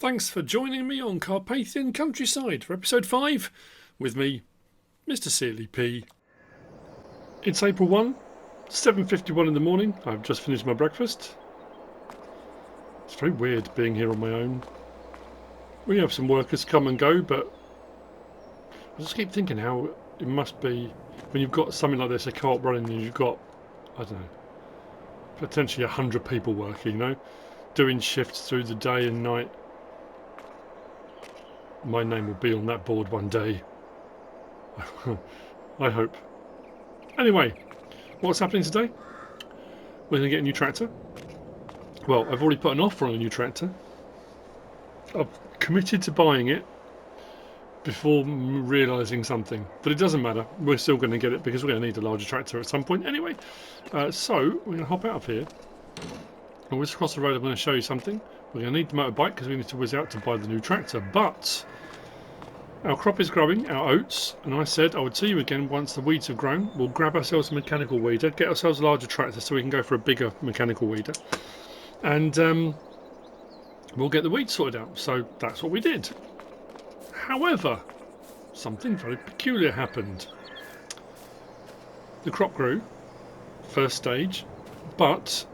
Thanks for joining me on Carpathian Countryside for episode 5 with me, MrSealyp. It's April 1, 7:51 in the morning. I've just finished my breakfast. It's very weird being here on my own. We have some workers come and go, but I just keep thinking how it must be when you've got something like this, a co-op running, and you've got, I don't know, potentially 100 people working, you know, doing shifts through the day and night. My name will be on that board one day. I hope. Anyway, what's happening today? We're going to get a new tractor. Well, I've already put an offer on a new tractor. I've committed to buying it before realising something. But it doesn't matter. We're still going to get it because we're going to need a larger tractor at some point anyway. So, we're going to hop out of here. And whiz across the road. I'm going to show you something. We're going to need the motorbike because we need to whiz out to buy the new tractor. But our crop is growing, our oats, and I said I would see you again once the weeds have grown. We'll grab ourselves a mechanical weeder, get ourselves a larger tractor so we can go for a bigger mechanical weeder. And we'll get the weeds sorted out. So that's what we did. However, something very peculiar happened. The crop grew, first stage, but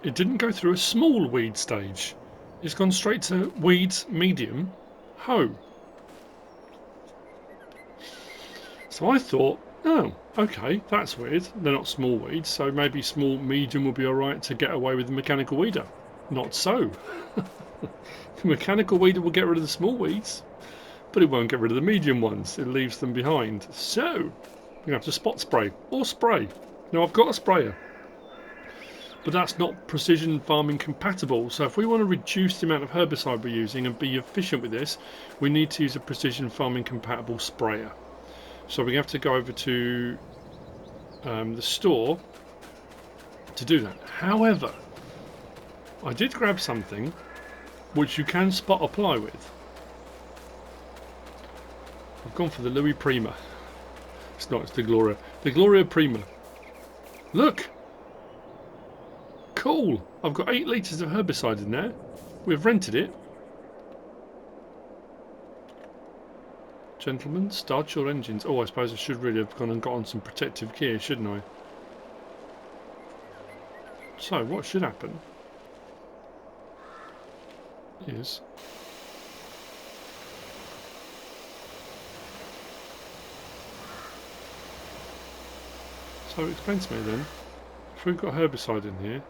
it didn't go through a small weed stage. It's gone straight to weeds, medium, hoe. So I thought, oh, okay, that's weird. They're not small weeds, so maybe small, medium will be alright to get away with the mechanical weeder. Not so. The mechanical weeder will get rid of the small weeds, but it won't get rid of the medium ones. It leaves them behind. So, we're going to have to spot spray, or spray. Now, I've got a sprayer, but that's not precision farming compatible. So if we want to reduce the amount of herbicide we're using and be efficient with this, we need to use a precision farming compatible sprayer. So we have to go over to the store to do that. However, I did grab something which you can spot apply with. I've gone for the Louis Prima. It's not, it's the Gloria. The Gloria Prima. Look! Cool! I've got 8 litres of herbicide in there. We've rented it. Gentlemen, start your engines. Oh, I suppose I should really have gone and got on some protective gear, shouldn't I? So, what should happen is so explain to me then, if we've got herbicide in here,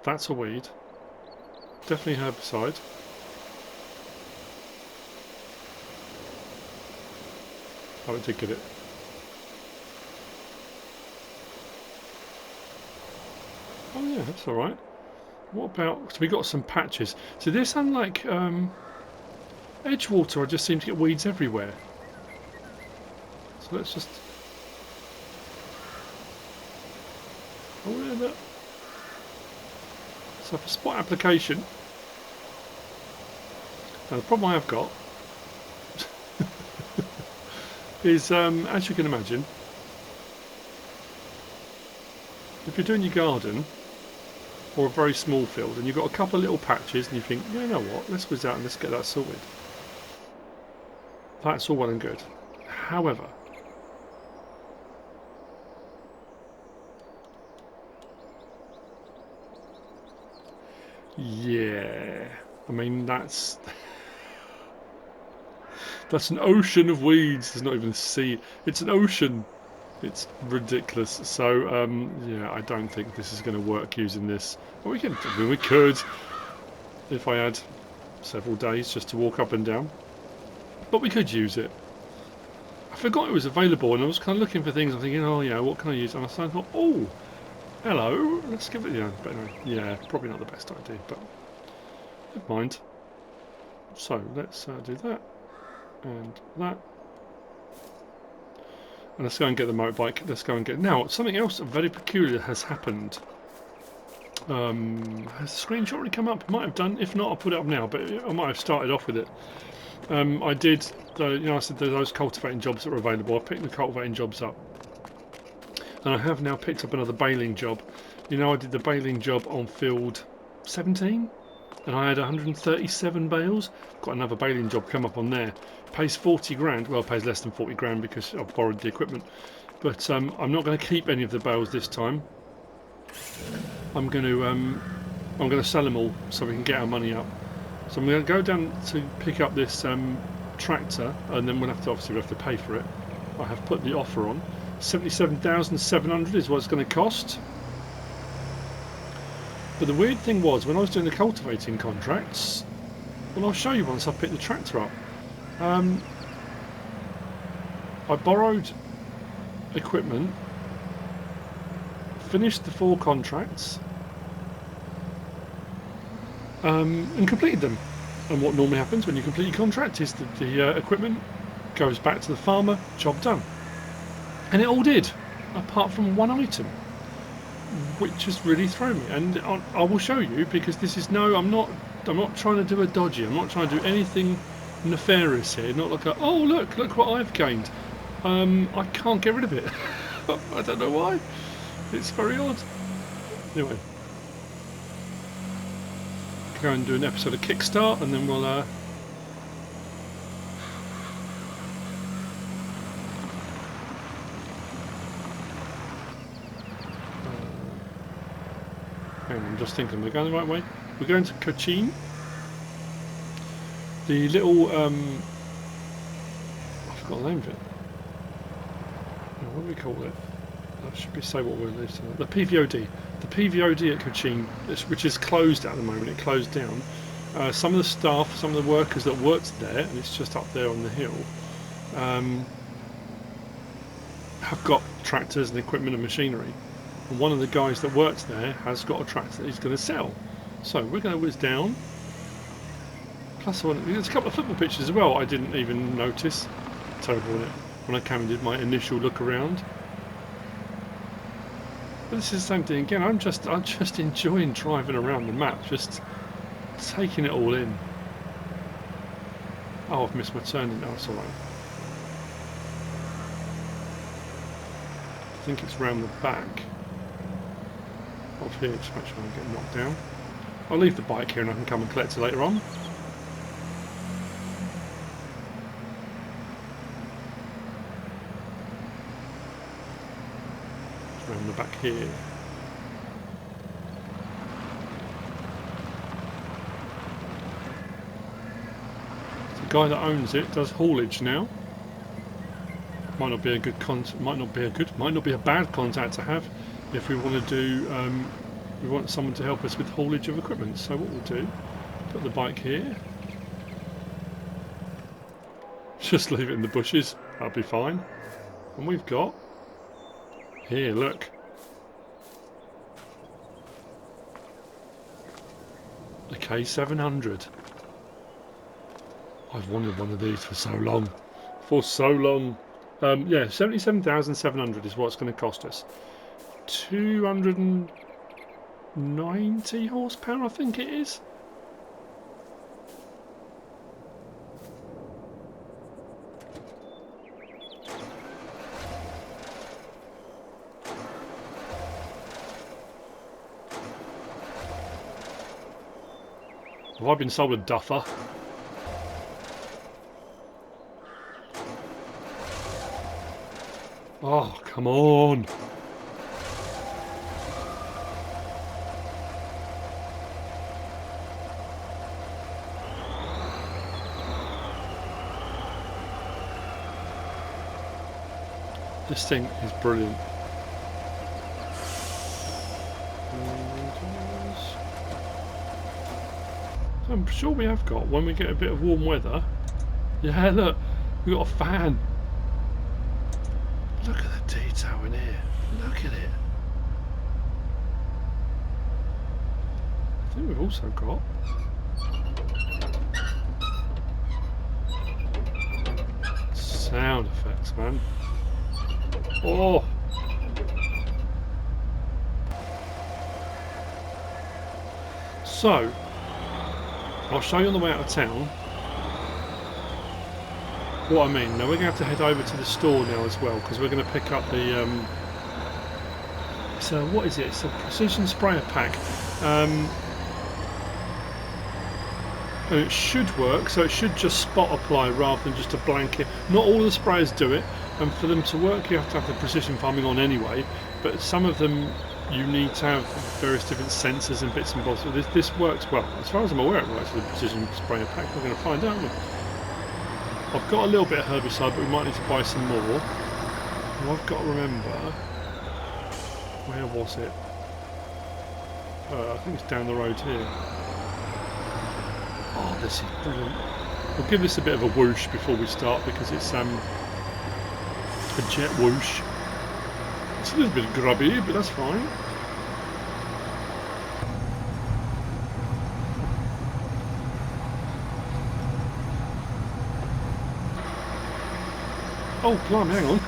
that's a weed, definitely herbicide. Oh, it did get it. Oh yeah, that's alright. What about, so we got some patches. So this, unlike Edgewater, I just seem to get weeds everywhere. So let's just... Oh yeah, look. So for spot application, now the problem I have got is, as you can imagine, if you're doing your garden or a very small field and you've got a couple of little patches and you think, yeah, you know what, let's whiz out and let's get that sorted. That's all well and good. However, yeah, I mean, that's an ocean of weeds. There's not even a sea. It's an ocean. It's ridiculous. So, yeah, I don't think this is going to work using this. Well, we could if I had several days just to walk up and down. But we could use it. I forgot it was available, and I was kind of looking for things. I'm thinking, oh yeah, what can I use? And I thought, oh, hello. Let's give it. Yeah, but anyway, yeah, probably not the best idea, but never mind. So let's do that. And that. And let's go and get the motorbike. Let's go and get... Now, something else very peculiar has happened. Has the screenshot already come up? It might have done. If not, I'll put it up now. But I might have started off with it. I did... you know, I said those cultivating jobs that were available. I picked the cultivating jobs up. And I have now picked up another baling job. You know, I did the baling job on field 17? and I had 137 bales. Got another baling job come up on there. Pays 40 grand. Well, it pays less than 40 grand because I've borrowed the equipment. But I'm not going to keep any of the bales this time. I'm going to sell them all so we can get our money up. So I'm going to go down to pick up this tractor, and then we'll have to pay for it. I have put the offer on. 77,700 is what it's going to cost. But the weird thing was, when I was doing the cultivating contracts, well, I'll show you once I pick the tractor up. I borrowed equipment, finished the 4 contracts, and completed them. And what normally happens when you complete your contract is that the equipment goes back to the farmer, job done. And it all did, apart from one item, which has really thrown me. And I will show you, because this is I'm not trying to do a dodgy. I'm not trying to do anything nefarious here. Not like oh look what I've gained. I can't get rid of it. I don't know why. It's very odd. Anyway, go and do an episode of Kickstart, and then we'll hang on, I'm just thinking, we're going the right way. We're going to Cochin. The little I forgot the name of it. What do we call it? I should be say what we're listening. The PVOD. The PVOD at Cochin, which is closed at the moment. It closed down. Some of the staff, some of the workers that worked there, and it's just up there on the hill, have got tractors and equipment and machinery. And one of the guys that works there has got a tractor that he's going to sell. So we're going to whiz down. Plus, there's a couple of football pitches as well I didn't even notice. Terrible, isn't it? When I came and did my initial look around. But this is the same thing again. I'm just enjoying driving around the map, just taking it all in. Oh, I've missed my turning. Oh, it's alright. I think it's round the back of here, just make sure I don't get knocked down. I'll leave the bike here and I can come and collect it later on. Around the back here. The guy that owns it does haulage now. Might not be a bad contact to have if we want to do. We want someone to help us with haulage of equipment. So what we'll do, put the bike here. Just leave it in the bushes. That'll be fine. And we've got. Here, look. The K700. I've wanted one of these for so long. Yeah, 77,700 is what it's going to cost us. 290 horsepower, I think it is. Have I been sold a duffer? Oh, come on! This thing is brilliant. I'm sure we have got, when we get a bit of warm weather. Yeah, look, we've got a fan. Look at the detail in here. Look at it. I think we've also got sound effects, man. Oh! So, I'll show you on the way out of town what I mean. Now we're going to have to head over to the store now as well, because we're going to pick up the so what is it? It's a precision sprayer pack. and it should work. So it should just spot apply rather than just a blanket. Not all the sprayers do it, and for them to work you have to have the precision farming on anyway, but some of them you need to have various different sensors and bits and bobs. So this works well. As far as I'm aware, it works with the precision sprayer pack. We're going to find out. I've got a little bit of herbicide, but we might need to buy some more. And I've got to remember, where was it? I think it's down the road here. Oh, this is brilliant. We'll give this a bit of a whoosh before we start because it's a jet whoosh. It's a little bit grubby, but that's fine. Oh, blimey, hang on.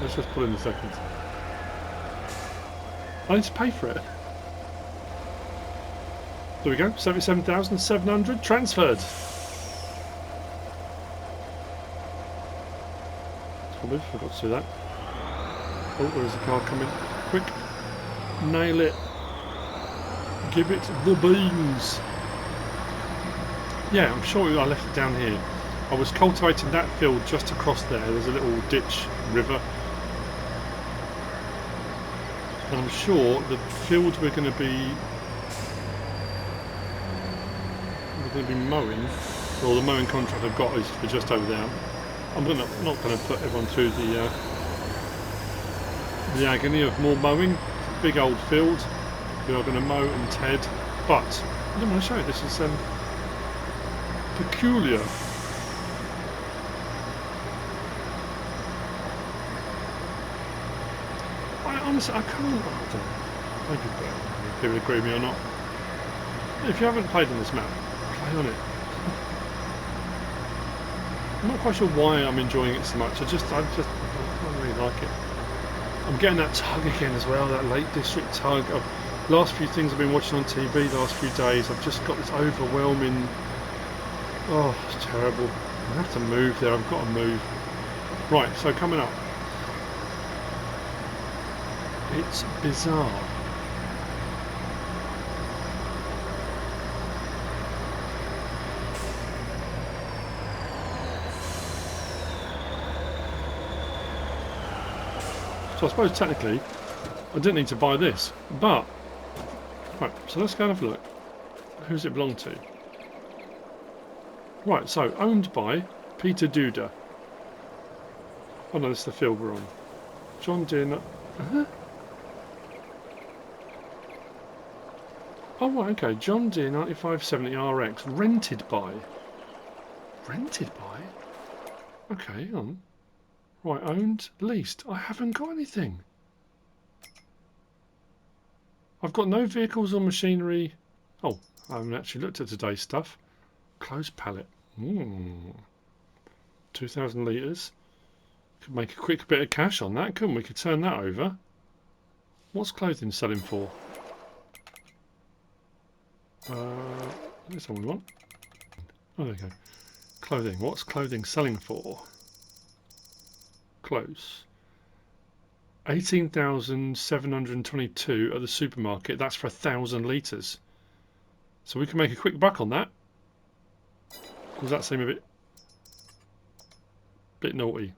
Let's just pull in a second. I need to pay for it. There we go, 77,700 transferred. I forgot to do that. Oh, there's a car coming. Quick. Nail it. Give it the beans. Yeah, I'm sure I left it down here. I was cultivating that field just across there. There's a little ditch, river. And I'm sure the field we're going to be mowing, or the mowing contract I've got is for just over there. I'm not going to put everyone through the agony of more mowing. Big old field. We are going to mow and ted, but I don't want to show you. This is peculiar. Honestly, I can't. Maybe people agree with me or not. If you haven't played on this map, play on it. I'm not quite sure why I'm enjoying it so much. I don't really like it. I'm getting that tug again as well, that Lake District tug. Last few things I've been watching on TV the last few days, I've just got this overwhelming. Oh, it's terrible. I have to move there. I've got to move. Right, so coming up. It's bizarre. So I suppose technically I didn't need to buy this, but right, so let's go and have a look. Who's it belong to? Right, so owned by Peter Duda. Oh no, this is the field we're on. John Deere. Oh right, okay. John Deere 9570 RX rented by. Rented by? Okay, hang on. Right, owned, leased. I haven't got anything. I've got no vehicles or machinery. Oh, I haven't actually looked at today's stuff. Closed pallet. 2,000 litres. Could make a quick bit of cash on that, couldn't we? Could turn that over. What's clothing selling for? That's all we want. Oh, there we go. Clothing. What's clothing selling for? Close. 18,722 at the supermarket. That's for 1,000 litres. So we can make a quick buck on that. Does that seem a bit naughty?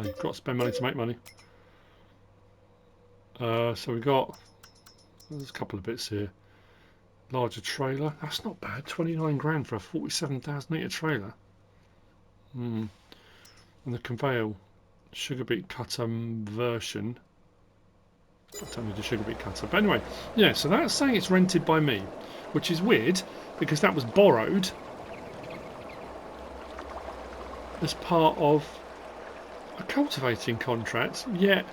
You've got to spend money to make money. So we got, there's a couple of bits here. Larger trailer. That's not bad. 29 grand for a 47,000 litre trailer. And the conveyor sugar beet cutter version. I don't need a sugar beet cutter. But anyway, yeah, so that's saying it's rented by me, which is weird because that was borrowed as part of a cultivating contract, yet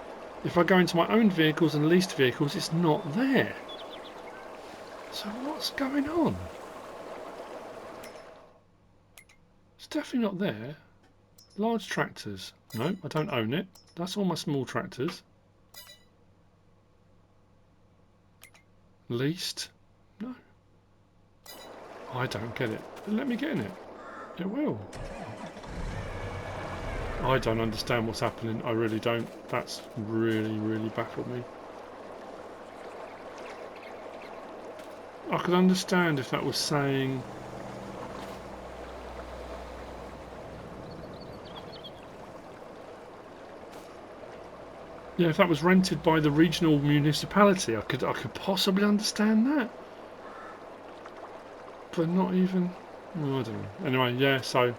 if I go into my own vehicles and leased vehicles, it's not there. So what's going on? It's definitely not there. Large tractors. No, I don't own it. That's all my small tractors. Leased. No. I don't get it. Let me get in it. It will. I don't understand what's happening. I really don't. That's really baffled me. I could understand if that was saying... Yeah, if that was rented by the regional municipality, I could possibly understand that. But not even... Well, I don't know. Anyway, yeah, so...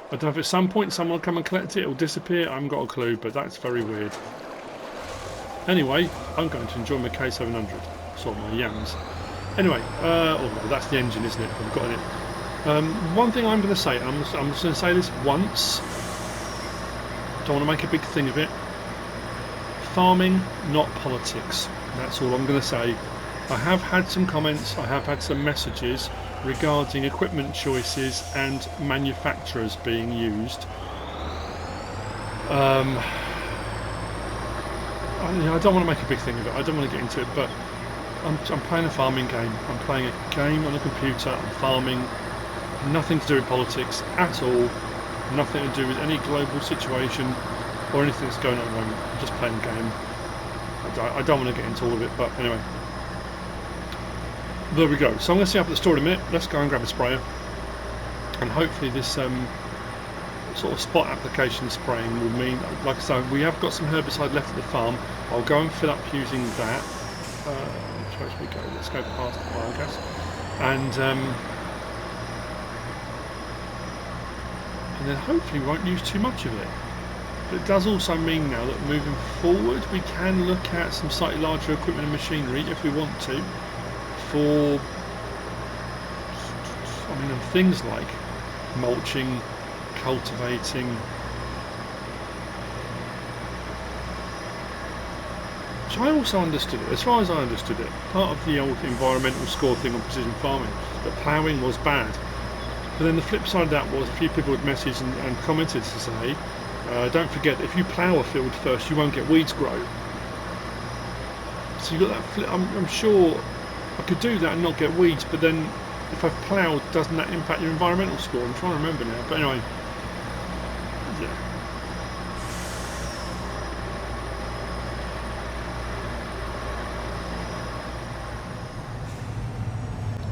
I don't know if at some point someone will come and collect it, it'll disappear, I haven't got a clue, but that's very weird. Anyway, I'm going to enjoy my K700. Sort of my yams. Anyway, oh, that's the engine, isn't it? I've got in it. One thing I'm going to say, and I'm just going to say this once. Don't want to make a big thing of it. Farming, not politics. That's all I'm going to say. I have had some comments, I have had some messages regarding equipment choices and manufacturers being used. I don't want to make a big thing of it, I don't want to get into it, but I'm playing a farming game. I'm playing a game on a computer, I'm farming, nothing to do with politics at all, nothing to do with any global situation or anything that's going on at the moment. I'm just playing a game. I don't want to get into all of it, but anyway. There we go. So I'm going to see up at the store in a minute. Let's go and grab a sprayer. And hopefully this sort of spot application spraying will mean, like I say, we have got some herbicide left at the farm. I'll go and fill up using that. Which way should we go? Let's go past the biogas. And then hopefully we won't use too much of it. But it does also mean now that moving forward we can look at some slightly larger equipment and machinery if we want to, for things like mulching, cultivating, which I also understood it, as far as I understood it, part of the old environmental score thing on precision farming, that ploughing was bad. But then the flip side of that was a few people had messaged and commented to say, don't forget, if you plough a field first, you won't get weeds grow. So you got that flip. I'm sure I could do that and not get weeds, but then if I've ploughed, doesn't that impact your environmental score? I'm trying to remember now, but anyway, yeah.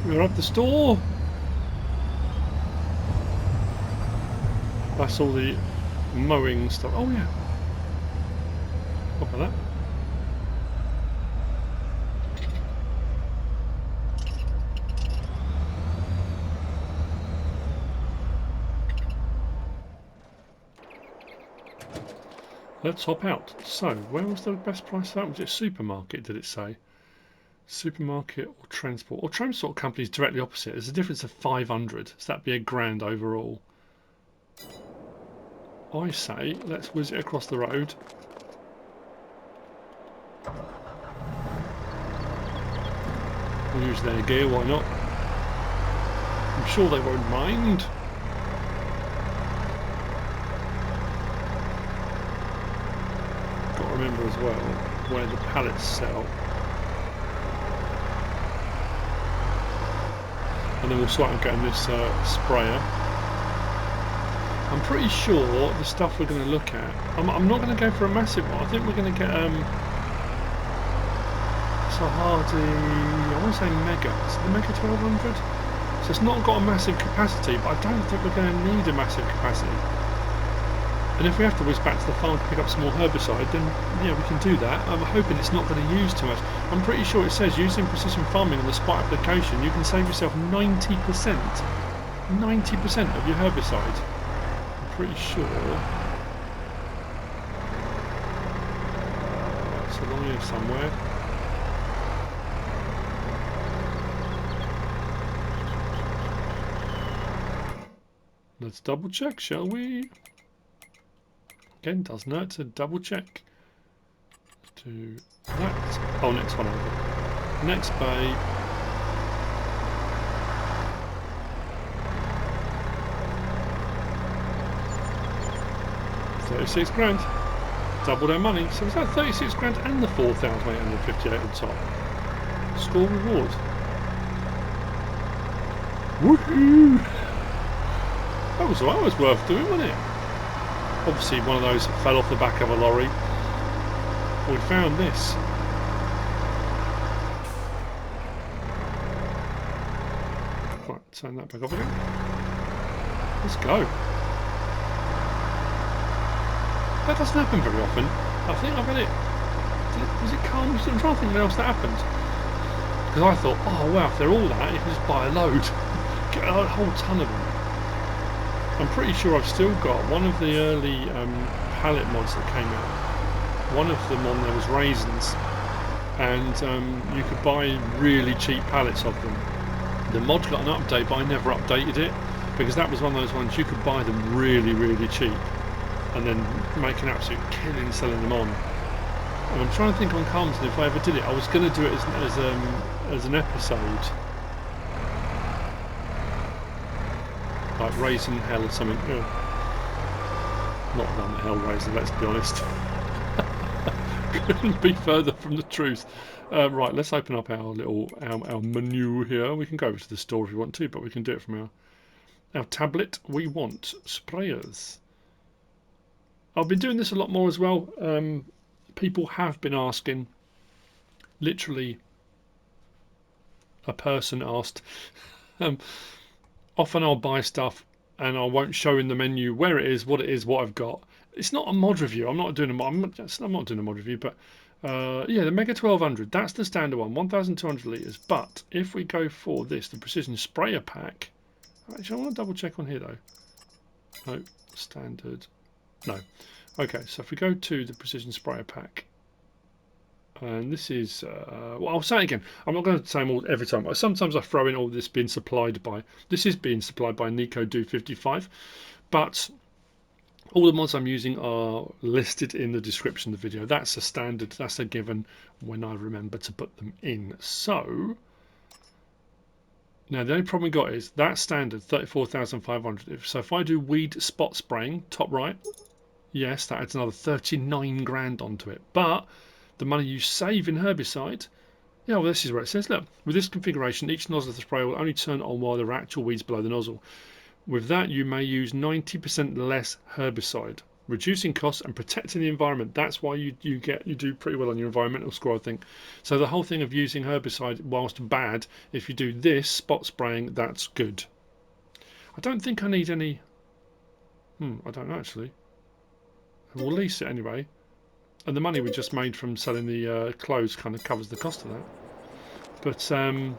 We're at the store. That's all the mowing stuff. Oh yeah. What about that? Let's hop out. So, where was the best price for that? Was it supermarket, did it say? Supermarket or transport? Or transport companies directly opposite. There's a difference of 500, so that'd be a grand overall. I say, let's whiz it across the road. We'll use their gear, why not? I'm sure they won't mind. Remember as well where the pallets sell, and then we'll start getting this sprayer. I'm pretty sure the stuff we're going to look at, I'm not going to go for a massive one. I think we're going to get it's a Hardy, I want to say Mega. Is it the Mega 1200? So it's not got a massive capacity, but I don't think we're going to need a massive capacity. And if we have to whiz back to the farm to pick up some more herbicide, then yeah, we can do that. I'm hoping it's not going to use too much. I'm pretty sure it says using precision farming on the spot application, you can save yourself 90% of your herbicide. I'm pretty sure. It's along here somewhere. Let's double check, shall we? Again, doesn't hurt to double check. To that. Oh, next one over. Next bay. £36 grand. Doubled our money. So was that 36 grand and the 4,858 on top? Score reward. Woohoo! That was worth doing, wasn't it? obviously one of those that fell off the back of a lorry. We found this. Right, turn that back up again. Let's go. That doesn't happen very often. I think I've had it. Was it calm? I'm trying to think when else that happened. Because I thought, oh wow, if they're all that, you can just buy a load. Get a whole ton of them. I'm pretty sure I've still got one of the early pallet mods that came out. One of them on there was raisins, and you could buy really cheap pallets of them. The mod got an update, but I never updated it because that was one of those ones you could buy them really, really cheap, and then make an absolute killing selling them on. And I'm trying to think on Carpathian if I ever did it. I was going to do it as an episode, like Raisin Hell or something. Yeah. Not that hell raisin, let's be honest. Couldn't be further from the truth. Right, let's open up our little our menu here. We can go over to the store if we want to, but we can do it from our tablet. We want sprayers. I've been doing this a lot more as well. People have been asking. Literally, a person asked. Often I'll buy stuff and I won't show in the menu where it is, what I've got. It's not a mod review. I'm not doing a mod review, but yeah, the Mega 1200. That's the standard one, 1,200 litres. But if we go for this, the Precision Sprayer Pack. Actually, I want to double check on here though. No, standard. No. Okay, so if we go to the Precision Sprayer Pack, and this is, well, I'll say it again. I'm not going to say them all every time. Sometimes I throw in all this being supplied by. This is being supplied by Nico Do 55, but all the mods I'm using are listed in the description of the video. That's a standard. That's a given when I remember to put them in. So now the only problem we got is that standard 34,500. So if I do weed spot spraying, top right, yes, that adds another 39 grand onto it. But the money you save in herbicide, yeah, well, this is where it says, look, with this configuration, each nozzle of the spray will only turn on while there are actual weeds below the nozzle. With that, you may use 90% less herbicide, reducing costs and protecting the environment. That's why you do pretty well on your environmental score, I think. So the whole thing of using herbicide, whilst bad, if you do this spot spraying, that's good. I don't think I need any. I don't know actually. We'll lease it anyway. And the money we just made from selling the clothes kind of covers the cost of that. But I'm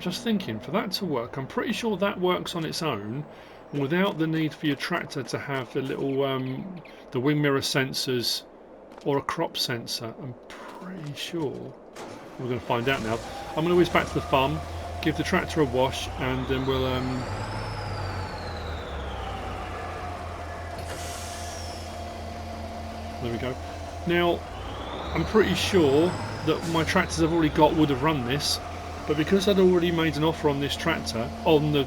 just thinking, for that to work, I'm pretty sure that works on its own without the need for your tractor to have the little the wing mirror sensors or a crop sensor. I'm pretty sure. We're going to find out now. I'm going to whiz back to the farm, give the tractor a wash, and then we'll there we go. Now, I'm pretty sure that my tractors I've already got would have run this, but because I'd already made an offer on this tractor on the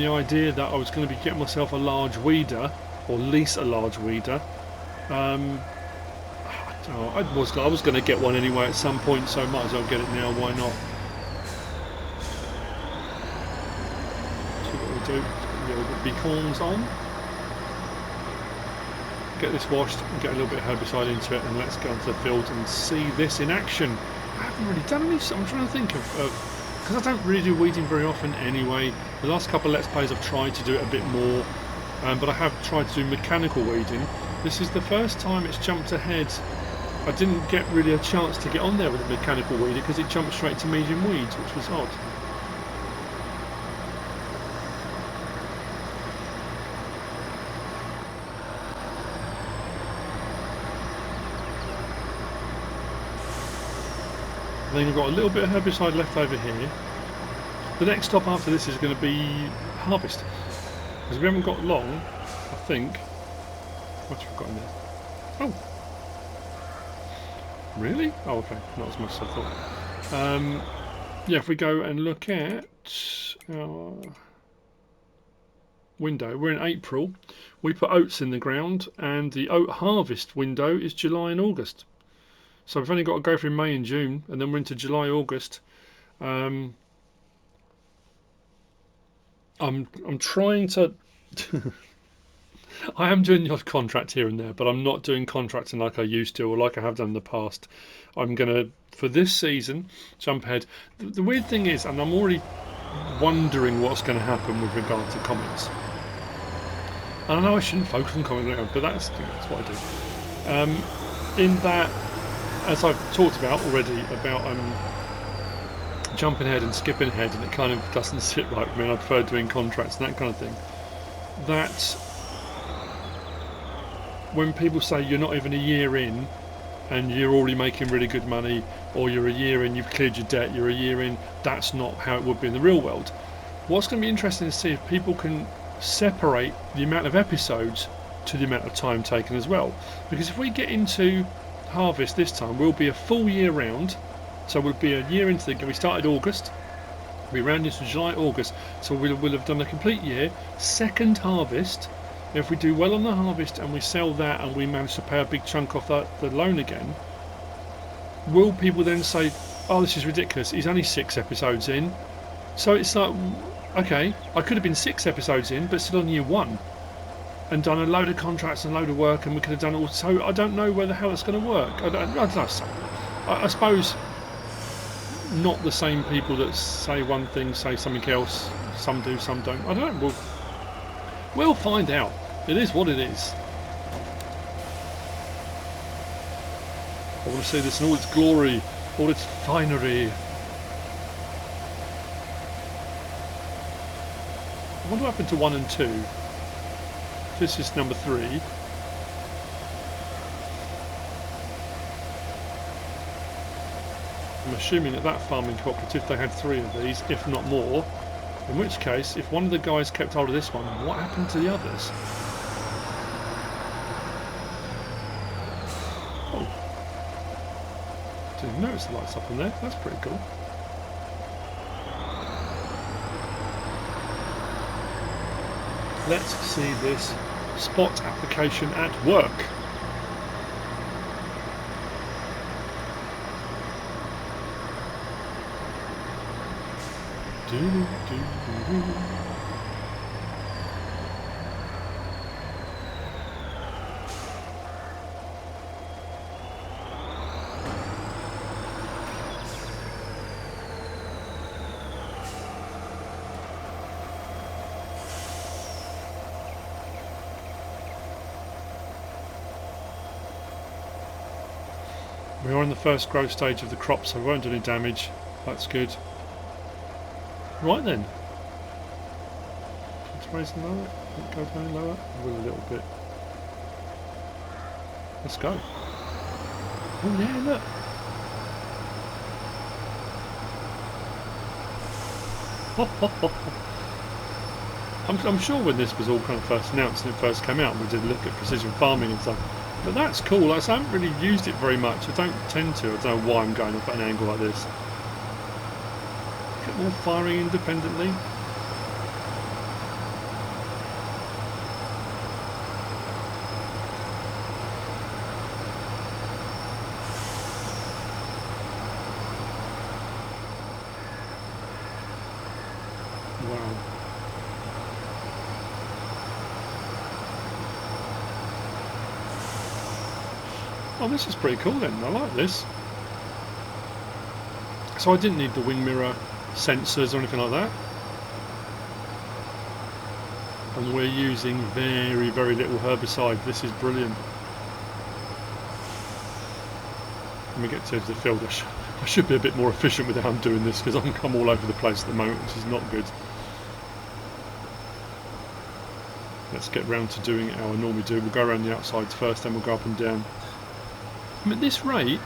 idea that I was going to be getting myself a large weeder or lease a large weeder, I was going to get one anyway at some point, so I might as well get it now. Why not? See what we'll do. Get a little bit of beacons on. Get this washed and get a little bit of herbicide into it, and let's go onto the field and see this in action. I haven't really done any. I'm trying to think of because I don't really do weeding very often anyway. The last couple of Let's Plays I've tried to do it a bit more, but I have tried to do mechanical weeding. This is the first time it's jumped ahead. I didn't get really a chance to get on there with a mechanical weeder because it jumped straight to medium weeds, which was odd. Then we've got a little bit of herbicide left over here. The next stop after this is going to be harvest, because we haven't got long, I think. What have we got in there? Oh, really? Oh, okay, not as much as I thought. Yeah, if we go and look at our window, we're in April. We put oats in the ground, and the oat harvest window is July and August. So we've only got to go through May and June, and then we're into July, August. I'm trying to I am doing the odd contract here and there, but I'm not doing contracting like I used to or like I have done in the past. I'm going to, for this season, jump ahead. The weird thing is, and I'm already wondering what's going to happen with regard to comments. And I know I shouldn't focus on comments, but that's what I do. In that, as I've talked about already, about jumping ahead and skipping ahead, and it kind of doesn't sit right with me, and I prefer doing contracts and that kind of thing. That when people say you're not even a year in and you're already making really good money, or you're a year in, you've cleared your debt, you're a year in, that's not how it would be in the real world. What's going to be interesting to see if people can separate the amount of episodes to the amount of time taken as well. Because if we get into harvest this time, we'll be a full year round, so we'll be a year into the... We started August, we'll be round into July, August, so we'll have done a complete year. Second harvest, if we do well on the harvest and we sell that and we manage to pay a big chunk off the loan again, will people then say, oh, this is ridiculous, he's only 6 episodes in? So it's like, okay, I could have been 6 episodes in, but still on year 1, and done a load of contracts and a load of work, and we could have done it all. So I don't know whether how it's going to work. I don't know. I suppose not the same people that say one thing say something else. Some do, some don't. I don't know. We'll find out. It is what it is. I want to see this in all its glory, all its finery. I wonder what happened to 1 and 2. This is number 3. I'm assuming that farming cooperative, they had 3 of these, if not more. In which case, if one of the guys kept hold of this one, what happened to the others? Oh. Didn't notice the lights up in there. That's pretty cool. Let's see this spot application at work. We are in the first growth stage of the crop, so we won't do any damage. That's good. Right then. Let's raise them lower. Go down lower. I will a little bit. Let's go. Oh yeah, look. I'm sure when this was all kind of first announced and it first came out, we did look at precision farming and stuff. But that's cool. Like, I haven't really used it very much. I don't tend to. I don't know why I'm going up at an angle like this. Get more firing independently. Wow. Oh, this is pretty cool then. I like this. So I didn't need the wing mirror sensors or anything like that. And we're using very, very little herbicide. This is brilliant. When we get to the field, I should be a bit more efficient with how I'm doing this, because I'm all over the place at the moment, which is not good. Let's get round to doing it how I normally do. We'll go around the outsides first, then we'll go up and down. I mean, at this rate,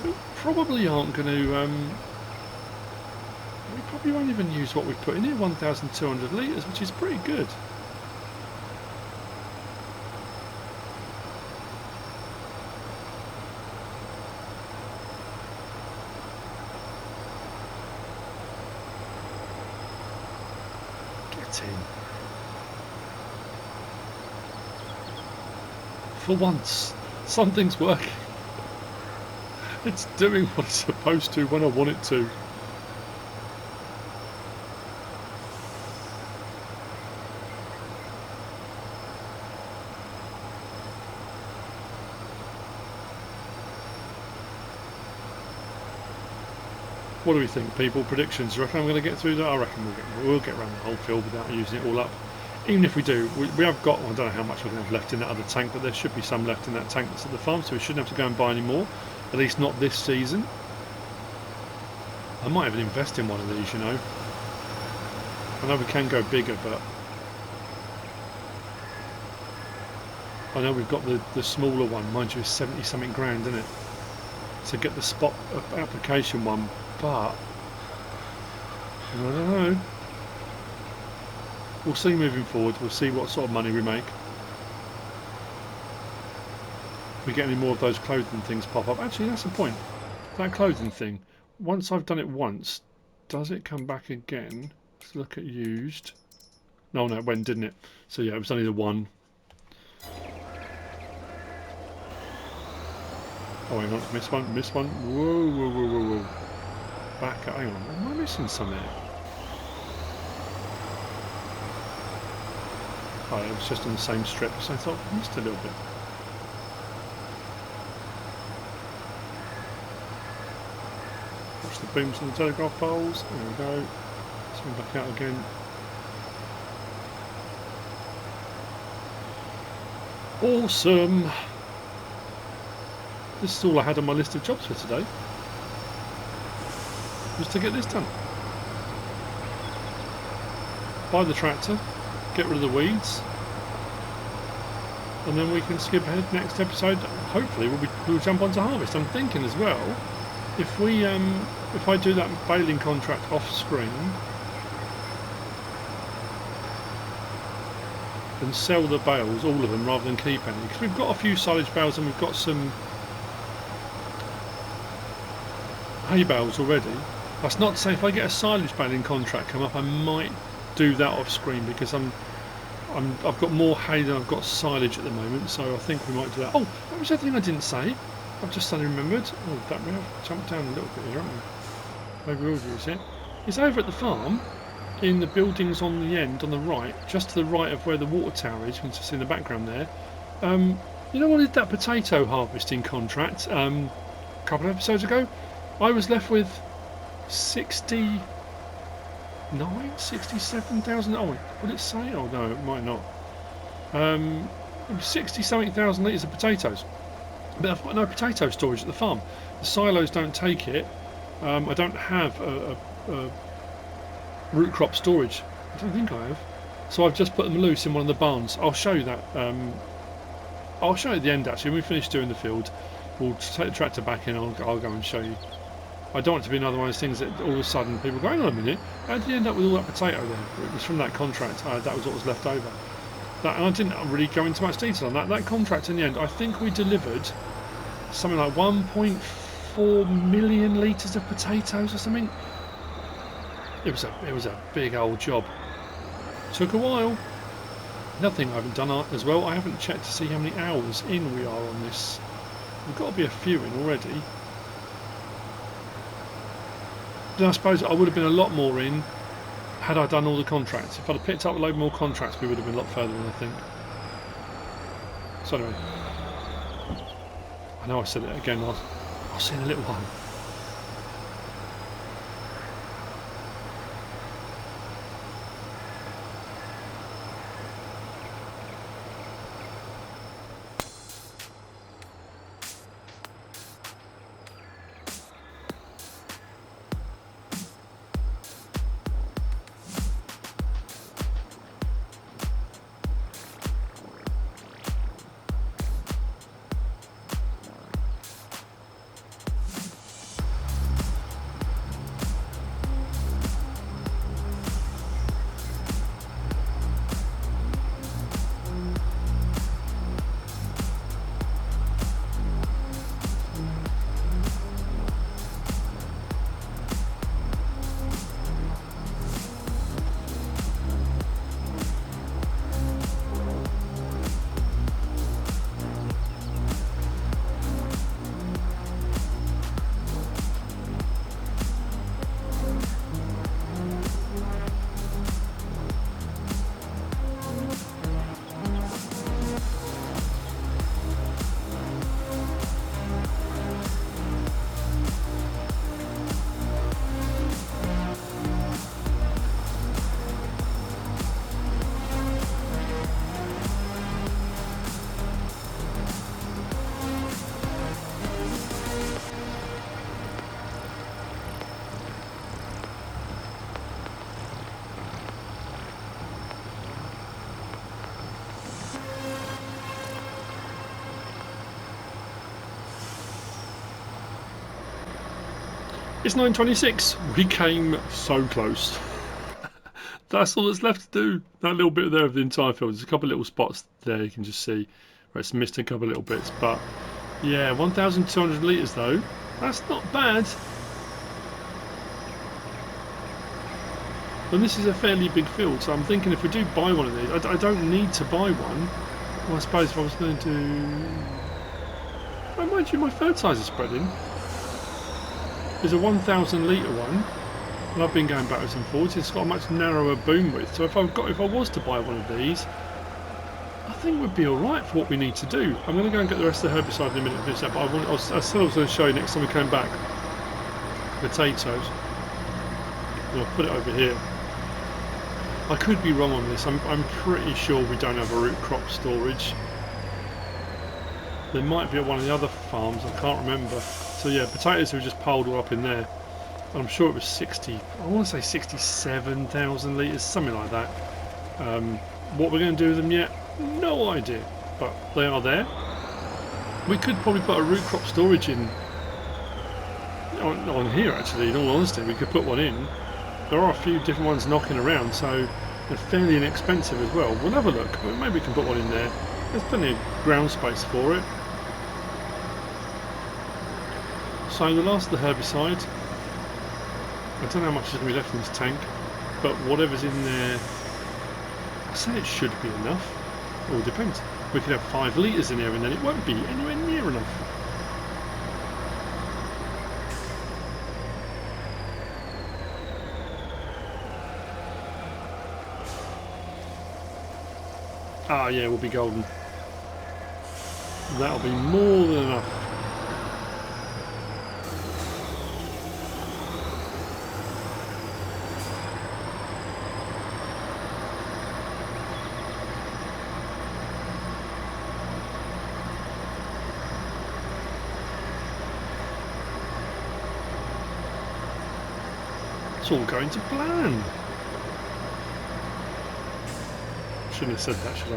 we probably aren't going to... we probably won't even use what we've put in here, 1,200 litres, which is pretty good. Get in. For once, something's working. It's doing what it's supposed to when I want it to. What do we think, people? Predictions? Do you reckon I'm going to get through that? I reckon we'll get around the whole field without using it all up. Even if we do, we have got, well, I don't know how much we're going to have left in that other tank, but there should be some left in that tank that's at the farm, so we shouldn't have to go and buy any more. At least not this season. I might even invest in one of these, you know. I know we can go bigger, but I know we've got the smaller one, mind you, is 70 something grand, isn't it? To get the spot application one, but I don't know. We'll see moving forward. We'll see what sort of money we make. If we get any more of those clothing things pop up. Actually, that's the point. That clothing thing. Once I've done it once, does it come back again? Let's look at used. No, it went, didn't it? So yeah, it was only the one. Oh, hang on, missed one, missed one. Whoa, whoa, whoa, whoa, whoa. Back, hang on, am I missing some here? Oh, it was just on the same strip, so I thought I missed a little bit. Watch the booms on the telegraph poles. There we go. Swing back out again. Awesome! This is all I had on my list of jobs for today. Was to get this done. Buy the tractor, get rid of the weeds, and then we can skip ahead. Next episode, hopefully we'll jump onto harvest. I'm thinking as well, if I do that baling contract off screen and sell the bales, all of them, rather than keep any, because we've got a few silage bales and we've got some hay bales already. That's not to say if I get a silage baling contract come up, I might do that off screen, because I've got more hay than I've got silage at the moment, so I think we might do that. Oh, what was the thing I didn't say? I've just suddenly remembered. Oh, that may have jumped down a little bit here, haven't we? Maybe we'll use it. It's over at the farm, in the buildings on the end, on the right, just to the right of where the water tower is. You can just see in the background there. You know what, I did that potato harvesting contract a couple of episodes ago? I was left with 67,000. Oh, would it say? Oh no, it might not. 60-something thousand litres of potatoes. But I've got no potato storage at the farm. The silos don't take it. I don't have a root crop storage. I don't think I have. So I've just put them loose in one of the barns. I'll show you that. I'll show you at the end actually. When we finish doing the field, we'll take the tractor back in. I'll go and show you. I don't want it to be another one of those things that all of a sudden people go, hang on a minute, how did you end up with all that potato there? It was from that contract. That was what was left over. And I didn't really go into much detail on that. That contract in the end, I think we delivered something like 1.4 million litres of potatoes or something. It was a big old job. Took a while. Another thing I haven't done as well, I haven't checked to see how many hours in we are on this. We've got to be a few in already. But I suppose I would have been a lot more in had I done all the contracts. If I'd have picked up a load more contracts, we would have been a lot further than I think. So anyway, I know I said it again, I'll see you in a little while. It's 9:26. We came so close. That's all that's left to do. That little bit there of the entire field. There's a couple of little spots there you can just see where it's missed a couple of little bits. But yeah, 1,200 litres though. That's not bad. And this is a fairly big field, so I'm thinking if we do buy one of these, I don't need to buy one. Well, I suppose if I was going to... Oh, mind you, my fertiliser spreading is a 1,000 litre one, and I've been going backwards and forwards. It's got a much narrower boom width, so if I was to buy one of these, I think we'd be alright for what we need to do. I'm going to go and get the rest of the herbicide in a minute for this, but I said I was going to show you next time we came back. Potatoes. And I'll put it over here. I could be wrong on this. I'm pretty sure we don't have a root crop storage. There might be at one of the other farms, I can't remember. So yeah, potatoes were just piled all up in there. I'm sure it was 60, I want to say 67,000 litres, something like that. What we're going to do with them yet? No idea, but they are there. We could probably put a root crop storage in on here actually, in all honesty. We could put one in. There are a few different ones knocking around, so they're fairly inexpensive as well. We'll have a look. Maybe we can put one in there. There's plenty of ground space for it. So the last of the herbicide. I don't know how much is going to be left in this tank, but whatever's in there, I say it should be enough. It all depends. We could have 5 litres in here and then it won't be anywhere near enough. Ah, yeah, we'll be golden. That'll be more than enough. It's all going to plan. Shouldn't have said that, should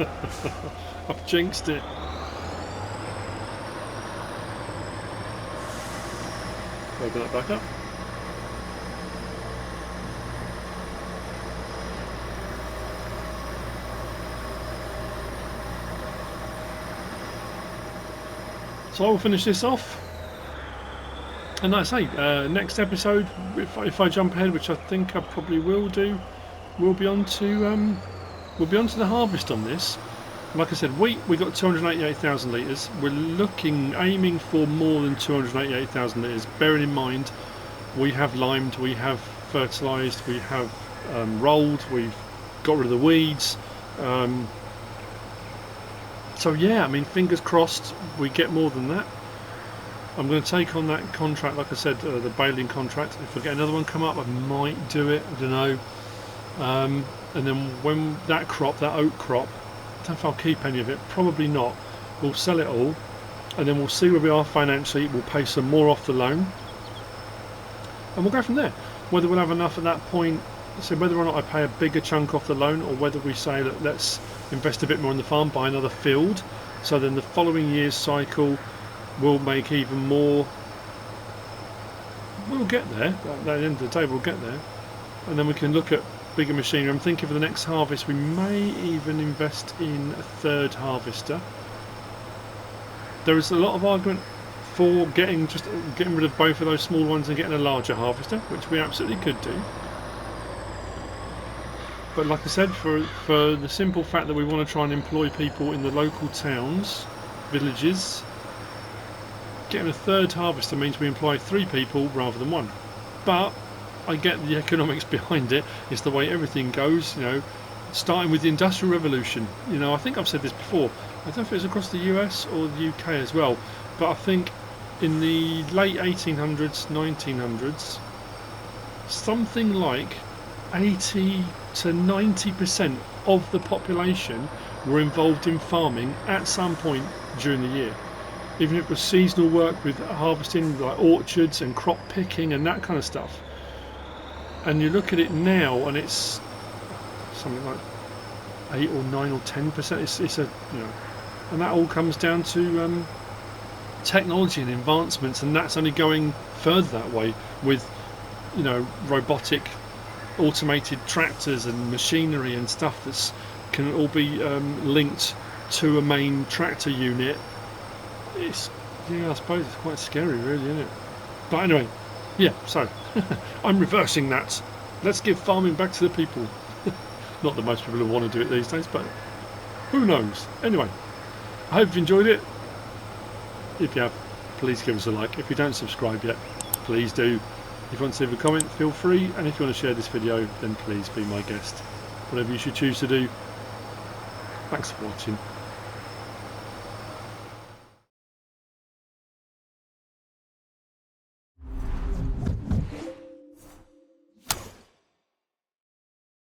I? I've jinxed it. Open that back up. So I will finish this off. And like I say, next episode, if I jump ahead, which I think I probably will do, we'll be on to the harvest on this. Like I said, wheat, we got 288,000 litres. We're aiming for more than 288,000 litres. Bearing in mind, we have limed, we have fertilised, we have rolled, we've got rid of the weeds. So yeah, I mean, fingers crossed, we get more than that. I'm going to take on that contract, like I said, the baling contract. If I get another one come up, I might do it. I don't know. And then when that crop, that oat crop, I don't know if I'll keep any of it. Probably not. We'll sell it all, and then we'll see where we are financially. We'll pay some more off the loan, and we'll go from there. Whether we'll have enough at that point, so whether or not I pay a bigger chunk off the loan, or whether we say that let's invest a bit more in the farm, buy another field, so then the following year's cycle we'll make even more. We'll get there. At the end of the day, we'll get there, and then we can look at bigger machinery. I'm thinking for the next harvest we may even invest in a third harvester. There is a lot of argument for getting rid of both of those small ones and getting a larger harvester, which we absolutely could do. But like I said, for the simple fact that we want to try and employ people in the local towns, villages, getting a third harvester means we employ 3 people rather than 1. But I get the economics behind it. It's the way everything goes, you know, starting with the Industrial Revolution. You know, I think I've said this before. I don't know if it's across the US or the UK as well, but I think in the late 1800s, 1900s, something like 80 to 90% of the population were involved in farming at some point during the year. Even if it was seasonal work with harvesting, like orchards and crop picking and that kind of stuff. And you look at it now, and it's something like 8 or 9 or 10%. It's a, you know, and that all comes down to technology and advancements, and that's only going further that way with, you know, robotic automated tractors and machinery and stuff that's can all be linked to a main tractor unit. It's, yeah, I suppose it's quite scary really, isn't it? But anyway, yeah, so I'm reversing that. Let's give farming back to the people. Not that most people will want to do it these days, but who knows. Anyway, I hope you've enjoyed it. If you have, please give us a like. If you don't subscribe yet, please do. If you want to leave a comment, feel free, and if you want to share this video, then please be my guest. Whatever you should choose to do. Thanks for watching.